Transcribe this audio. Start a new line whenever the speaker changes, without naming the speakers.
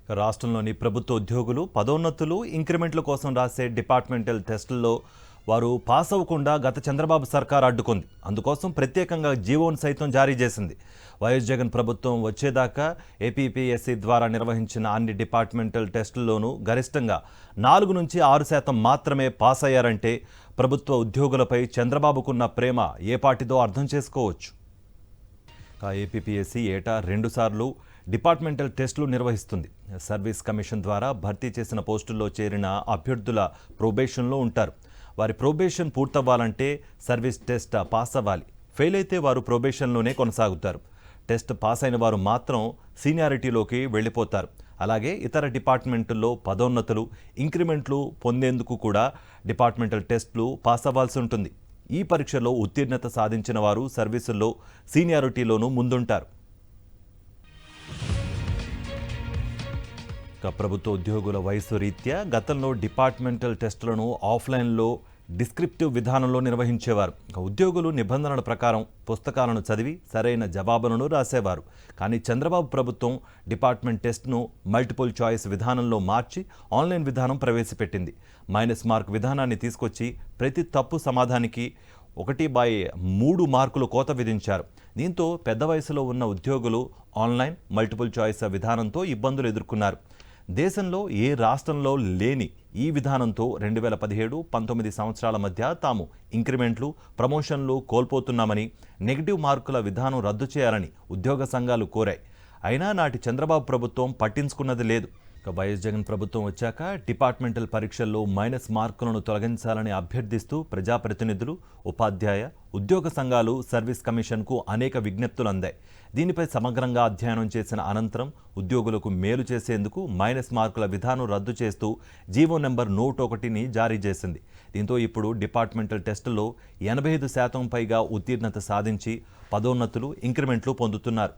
రాష్ట్రంలోని ప్రభుత్వ ఉద్యోగులు పదోన్నతులు ఇంక్రిమెంట్ల కోసం రాసే డిపార్ట్మెంటల్ టెస్టుల్లో వారు పాస్ అవ్వకుండా గత చంద్రబాబు సర్కార్ అడ్డుకుంది. అందుకోసం ప్రత్యేకంగా జీవోను సైతం జారీ చేసింది. వైఎస్ జగన్ ప్రభుత్వం వచ్చేదాకా ఏపీపీఎస్సీ ద్వారా నిర్వహించిన అన్ని డిపార్ట్మెంటల్ టెస్టుల్లోనూ గరిష్టంగా 4 నుంచి 6% మాత్రమే పాస్ అయ్యారంటే ప్రభుత్వ ఉద్యోగులపై చంద్రబాబుకున్న ప్రేమ ఏ పాటిదో అర్థం చేసుకోవచ్చు. ఏపీపీఎస్సీ ఏటా 2 సార్లు డిపార్ట్మెంటల్ టెస్టులు నిర్వహిస్తుంది. సర్వీస్ కమిషన్ ద్వారా భర్తీ చేసిన పోస్టుల్లో చేరిన అభ్యర్థుల ప్రొబేషన్లో ఉంటారు. వారి ప్రొబేషన్ పూర్తవ్వాలంటే సర్వీస్ టెస్ట్ పాస్ అవ్వాలి. ఫెయిల్ అయితే వారు ప్రొబేషన్లోనే కొనసాగుతారు. టెస్ట్ పాస్ అయిన వారు మాత్రం సీనియారిటీలోకి వెళ్ళిపోతారు. అలాగే ఇతర డిపార్ట్మెంటుల్లో పదోన్నతులు ఇంక్రిమెంట్లు పొందేందుకు కూడా డిపార్ట్మెంటల్ టెస్టులు పాస్ అవ్వాల్సి ఉంటుంది. ఈ పరీక్షలో ఉత్తీర్ణత సాధించిన వారు సర్వీసుల్లో సీనియారిటీలోనూ ముందుంటారు. ప్రభుత్వ ఉద్యోగుల వయసు రీత్యా గతంలో డిపార్ట్మెంటల్ టెస్టులను ఆఫ్లైన్లో డిస్క్రిప్టివ్ విధానంలో నిర్వహించేవారు. ఉద్యోగులు నిబంధనల ప్రకారం పుస్తకాలను చదివి సరైన జవాబులను రాసేవారు. కానీ చంద్రబాబు ప్రభుత్వం డిపార్ట్మెంట్ టెస్ట్ను మల్టిపుల్ చాయిస్ విధానంలో మార్చి ఆన్లైన్ విధానం ప్రవేశపెట్టింది. -మార్క్ విధానాన్ని తీసుకొచ్చి ప్రతి తప్పు సమాధానికి 1/3 మార్కులు కోత విధించారు. దీంతో పెద్ద వయసులో ఉన్న ఉద్యోగులు ఆన్లైన్ మల్టిపుల్ చాయిస్ విధానంతో ఇబ్బందులు ఎదుర్కొన్నారు. దేశంలో ఏ రాష్ట్రంలో లేని ఈ విధానంతో 2017-19 సంవత్సరాల మధ్య తాము ఇంక్రిమెంట్లు ప్రమోషన్లు కోల్పోతున్నామని, నెగిటివ్ మార్కుల విధానం రద్దు చేయాలని ఉద్యోగ సంఘాలు కోరాయి. అయినా నాటి చంద్రబాబు ప్రభుత్వం పట్టించుకున్నది లేదు. వైఎస్ జగన్ ప్రభుత్వం వచ్చాక డిపార్ట్మెంటల్ పరీక్షల్లో మార్కులను తొలగించాలని అభ్యర్థిస్తూ ప్రజాప్రతినిధులు, ఉపాధ్యాయ, ఉద్యోగ సంఘాలు సర్వీస్ కమిషన్కు అనేక విజ్ఞప్తులు అందాయి. దీనిపై సమగ్రంగా అధ్యయనం చేసిన అనంతరం ఉద్యోగులకు మేలు చేసేందుకు మార్కుల విధానం రద్దు చేస్తూ జీవో నెంబర్ 101ని జారీ చేసింది. దీంతో ఇప్పుడు డిపార్ట్మెంటల్ టెస్టుల్లో 85% పైగా ఉత్తీర్ణత సాధించి పదోన్నతులు ఇంక్రిమెంట్లు పొందుతున్నారు.